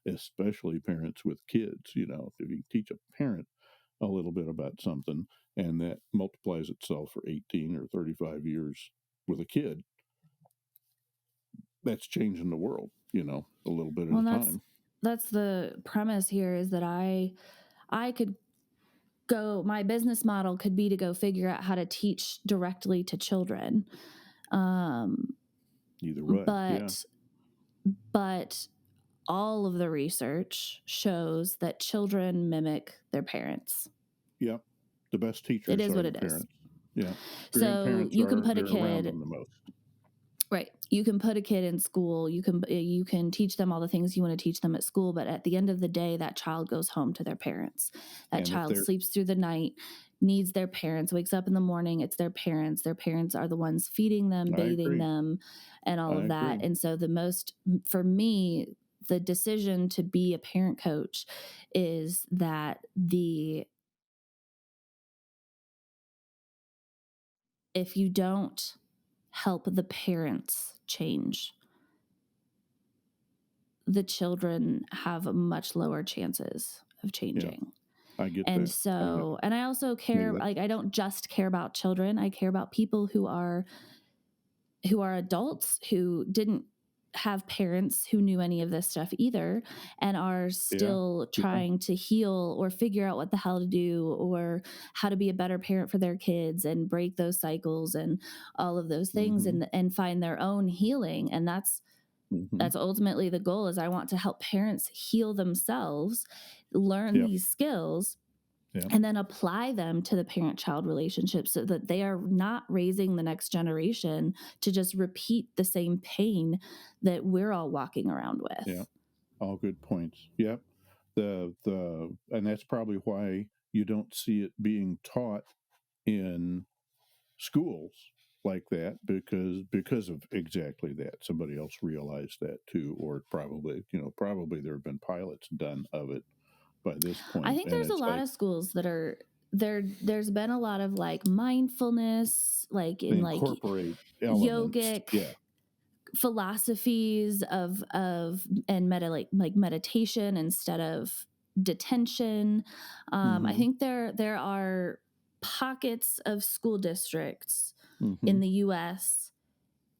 S2: especially parents with kids. If you teach a parent a little bit about something and that multiplies itself for 18 or 35 years with a kid, that's changing the world, a little bit at a time.
S1: That's the premise here, is that I could go, my business model could be to go figure out how to teach directly to children.
S2: Either way.
S1: But all of the research shows that children mimic their parents.
S2: Yeah. The best teachers
S1: it is
S2: are
S1: what
S2: the
S1: it
S2: parents.
S1: is.
S2: Yeah.
S1: So you can put a kid
S2: around them the most.
S1: Right. You can put a kid in school. You can teach them all the things you want to teach them at school. But at the end of the day, that child goes home to their parents. That child sleeps through the night, needs their parents, wakes up in the morning, it's their parents. Their parents are the ones feeding them,
S2: I
S1: bathing
S2: agree.
S1: them, and all
S2: I
S1: of that.
S2: agree.
S1: And so for me, the decision to be a parent coach is that if you don't help the parents change, the children have much lower chances of
S2: Yeah,
S1: changing.
S2: I get
S1: And
S2: that.
S1: so, and I also care,
S2: That
S1: like, I don't just care about children. I care about people who are adults who didn't have parents who knew any of this stuff either, and are
S2: yeah,
S1: still
S2: yeah.
S1: trying to heal or figure out what the hell to do or how to be a better parent for their kids and break those cycles and all of those things,
S2: Mhm,
S1: and find their own healing. And
S2: mhm.
S1: that's ultimately the goal. Is I want to help parents heal themselves, learn
S2: Yep,
S1: these skills,
S2: yep,
S1: and then apply them to the parent-child relationship so that they are not raising the next generation to just repeat the same pain that we're all walking around
S2: yep.
S1: with.
S2: All good points. Yep. And that's probably why you don't see it being taught in schools like that, because of exactly that. Somebody else realized that too, or probably there have been pilots done of it by this
S1: I
S2: point,
S1: think
S2: and
S1: there's a
S2: it's
S1: lot
S2: like
S1: of schools that are there's been a lot of like mindfulness, like
S2: they
S1: in like
S2: incorporate elements.
S1: yogic
S2: Yeah.
S1: philosophies of and like meditation instead of detention. I
S2: Hmm.
S1: think there are pockets of school districts in
S2: Hmm.
S1: the US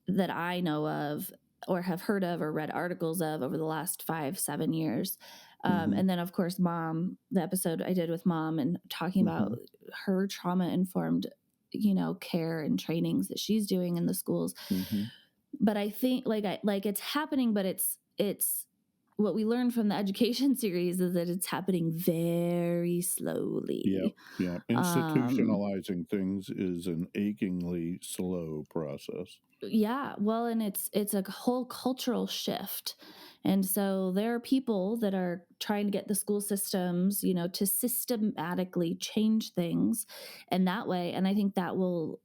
S1: that I know of or have heard of or read articles of over the last 5-7 years.
S2: Hmm.
S1: And then, of course, the episode I did with mom and talking about
S2: Hmm.
S1: her trauma informed, care and trainings that she's doing in the schools.
S2: Hmm.
S1: But I think like it's happening, but it's what we learned from the education series is that it's happening very
S2: Yep.
S1: slowly.
S2: Yep.
S1: Um,
S2: Institutionalizing things is an achingly slow process.
S1: yeah, well, and it's a whole cultural shift. And so there are people that are trying to get the school systems, to systematically change things and that way. And I think that will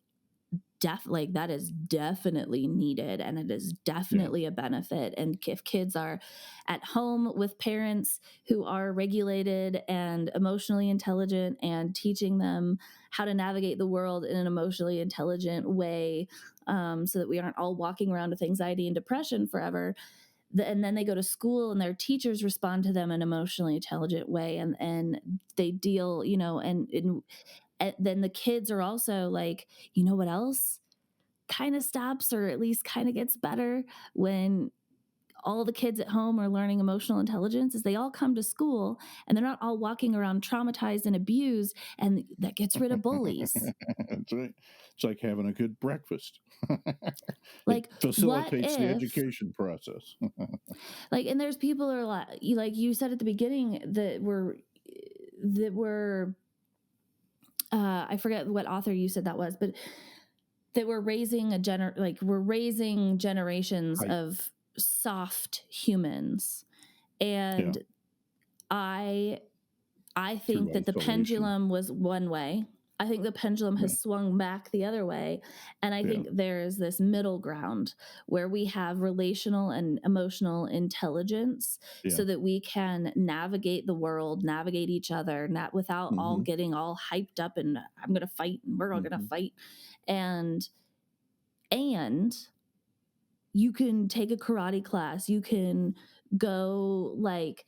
S1: that is definitely needed, and it is
S2: Yeah.
S1: definitely a benefit. And if kids are at home with parents who are regulated and emotionally intelligent and teaching them how to navigate the world in an emotionally intelligent way, so that we aren't all walking around with anxiety and depression forever, and then they go to school and their teachers respond to them in an emotionally intelligent way, and they deal, and then the kids are also like, what else kind of stops or at least kind of gets better when all the kids at home are learning emotional intelligence is they all come to school and they're not all walking around traumatized and abused, and that gets rid of bullies.
S2: That's right. It's like having a good breakfast. It
S1: Like, what
S2: facilitates the
S1: if,
S2: education process.
S1: like, and there's people who are like you said at the beginning that were I forget what author you said that was, but that we're raising we're raising generations
S2: Hype.
S1: of soft humans.
S2: Yeah.
S1: And I I think
S2: Through
S1: that the
S2: isolation.
S1: pendulum was one way. I think the pendulum
S2: Yeah.
S1: has swung back the other way. And I
S2: Yeah.
S1: think there is this middle ground where we have relational and emotional intelligence
S2: Yeah.
S1: so that we can navigate the world, navigate each other, not without all
S2: Hmm.
S1: getting all hyped up and I'm going to fight and we're all going to
S2: Hmm.
S1: fight. And and you can take a karate class, you can go like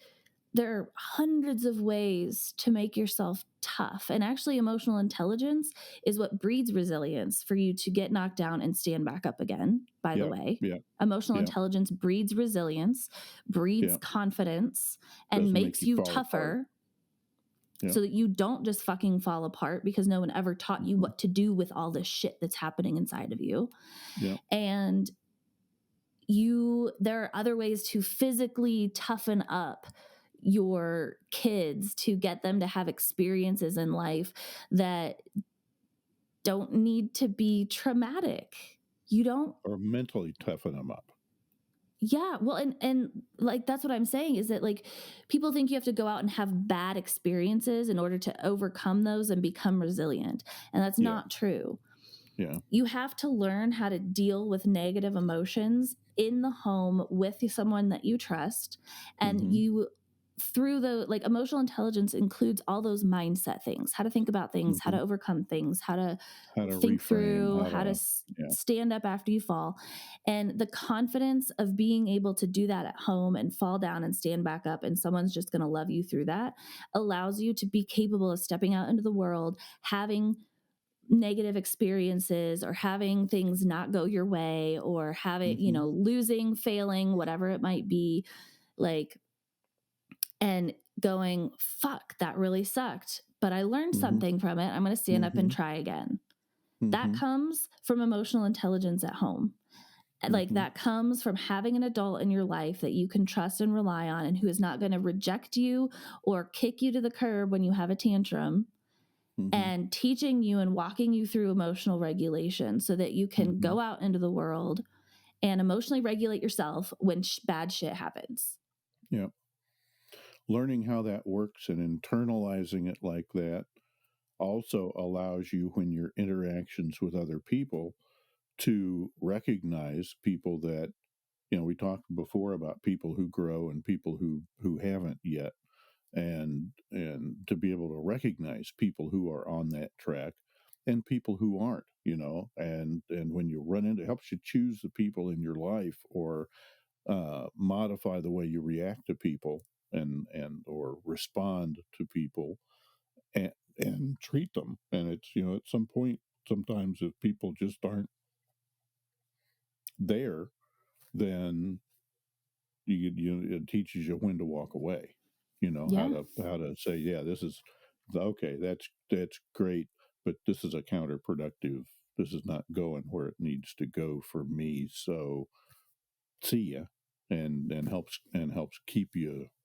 S1: there are hundreds of ways to make yourself tough. And actually, emotional intelligence is what breeds resilience for you to get knocked down and stand back up again, by the
S2: Yeah.
S1: way.
S2: Yeah.
S1: Emotional
S2: Yeah.
S1: intelligence breeds resilience, breeds
S2: Yeah.
S1: confidence, and
S2: Doesn't make
S1: makes
S2: you
S1: you
S2: fall apart.
S1: tougher
S2: Yeah.
S1: so that you don't just fucking fall apart because no one ever taught you
S2: Hmm.
S1: what to do with all this shit that's happening inside of you.
S2: Yeah.
S1: And there are other ways to physically toughen up your kids to get them to have experiences in life that don't need to be traumatic. You don't
S2: Or mentally toughen them up.
S1: Yeah. Well, and like, that's what I'm saying is that like people think you have to go out and have bad experiences in order to overcome those and become resilient. And that's
S2: Yeah.
S1: not true.
S2: Yeah.
S1: You have to learn how to deal with negative emotions in the home with someone that you trust. And you, through the like emotional intelligence includes all those mindset things, how to think about things, how to overcome things, how to
S2: How to
S1: think
S2: reframe,
S1: through,
S2: how
S1: how to
S2: to, yeah.
S1: stand up after you fall. And the confidence of being able to do that at home and fall down and stand back up, and someone's just going to love you through that, allows you to be capable of stepping out into the world, having negative experiences or having things not go your way or having, losing, failing, whatever it might be, like, and going, fuck, that really sucked, but I learned something from it. I'm going to stand up and try again. That comes from emotional intelligence at home. Like that comes from having an adult in your life that you can trust and rely on and who is not going to reject you or kick you to the curb when you have a tantrum, and teaching you and walking you through emotional regulation so that you can go out into the world and emotionally regulate yourself when bad shit happens.
S2: Yeah. Learning how that works and internalizing it like that also allows you, when your interactions with other people, to recognize people that, we talked before about people who grow and people who haven't yet, and to be able to recognize people who are on that track and people who aren't, and when you run into, it helps you choose the people in your life, or modify the way you react to people, and or respond to people, and treat them. And it's, at some point, sometimes if people just aren't there, then it teaches you when to walk away.
S1: Yeah.
S2: How to say, yeah, this is okay. That's great, but this is a counterproductive. This is not going where it needs to go for me. So see ya, and helps keeps the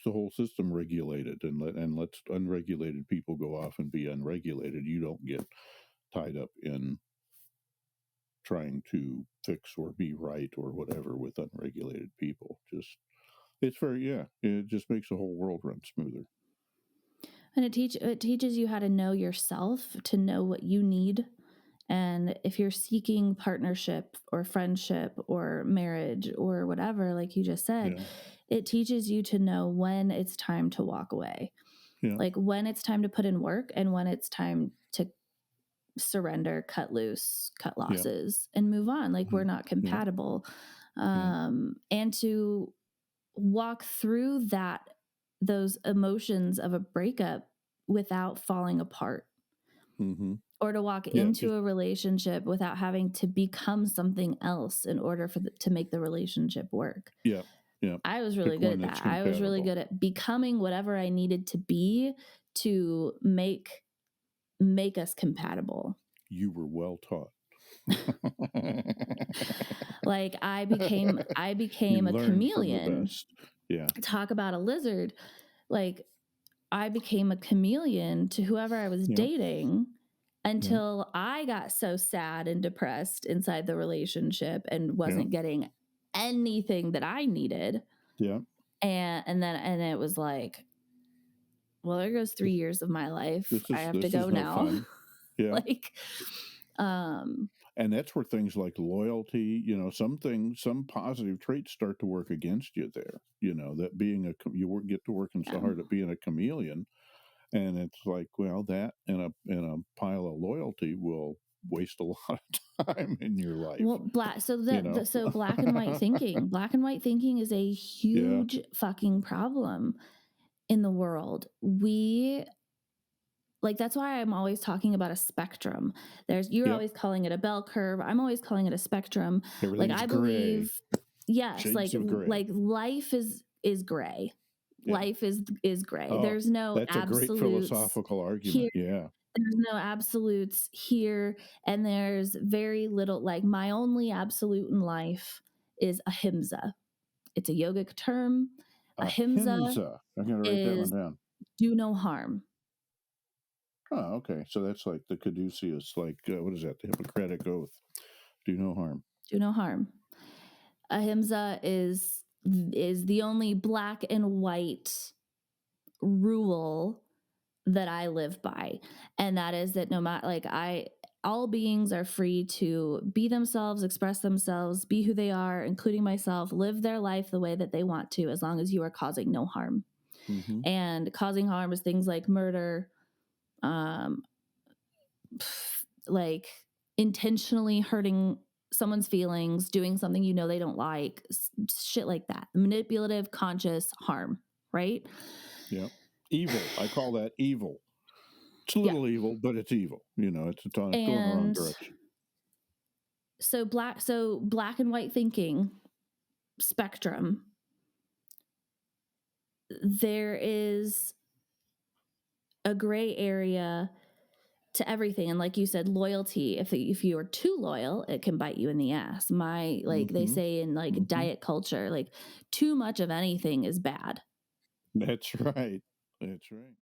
S2: whole system regulated, and lets unregulated people go off and be unregulated. You don't get tied up in trying to fix or be right or whatever with unregulated people. It just makes the whole world run smoother.
S1: And it teaches you how to know yourself, to know what you need. And if you're seeking partnership or friendship or marriage or whatever, like you just said, it teaches you to know when it's time to walk away.
S2: Yeah.
S1: Like when it's time to put in work and when it's time to surrender, cut loose, cut losses, and move on. Like we're not compatible. And to walk through those emotions of a breakup without falling apart. Or to walk into a relationship without having to become something else in order to make the relationship work.
S2: Yeah.
S1: I was really good at that. I was really good at becoming whatever I needed to be to make us compatible.
S2: You were well taught.
S1: Like I became a chameleon.
S2: Yeah.
S1: Talk about a lizard. Like I became a chameleon to whoever I was dating until I got so sad and depressed inside the relationship and wasn't getting anything that I needed.
S2: Yeah.
S1: And then it was like, well, there goes 3 years of my life. I have to go now.
S2: Fun. Yeah.
S1: Like,
S2: and that's where things like loyalty, some positive traits start to work against you there. That being get to working so hard at being a chameleon, and it's like, well, that and a pile of loyalty will waste a lot of time in your life.
S1: Well, so black and white thinking. Black and white thinking is a huge fucking problem in the world. That's why I'm always talking about a spectrum. You're always calling it a bell curve. I'm always calling it a spectrum.
S2: Everything's
S1: I
S2: gray.
S1: Believe, yes,
S2: Shades of gray.
S1: like life is gray. Yeah. Life is gray.
S2: Oh,
S1: there's no
S2: that's absolutes. That's a great philosophical argument.
S1: Here. There's no absolutes here, and there's very little. Like my only absolute in life is ahimsa. It's a yogic term. Ahimsa.
S2: I'm gonna write that one down.
S1: Do no harm.
S2: Oh, okay. So that's like the caduceus, like what is that? The Hippocratic Oath. Do no harm.
S1: Do no harm. Ahimsa is the only black and white rule that I live by. And that is that no matter, like, all beings are free to be themselves, express themselves, be who they are, including myself, live their life the way that they want to, as long as you are causing no harm.
S2: Mm-hmm.
S1: And causing harm is things like murder, like intentionally hurting someone's feelings, doing something you know they don't like, shit like that. Manipulative, conscious harm, right?
S2: Yeah. Evil. I call that evil. It's a little evil, but it's evil. It's going in the wrong direction.
S1: So black and white thinking spectrum, there is a gray area to everything. And like you said, loyalty, if you are too loyal, it can bite you in the ass. They say in diet culture, like too much of anything is bad.
S2: That's right. That's right.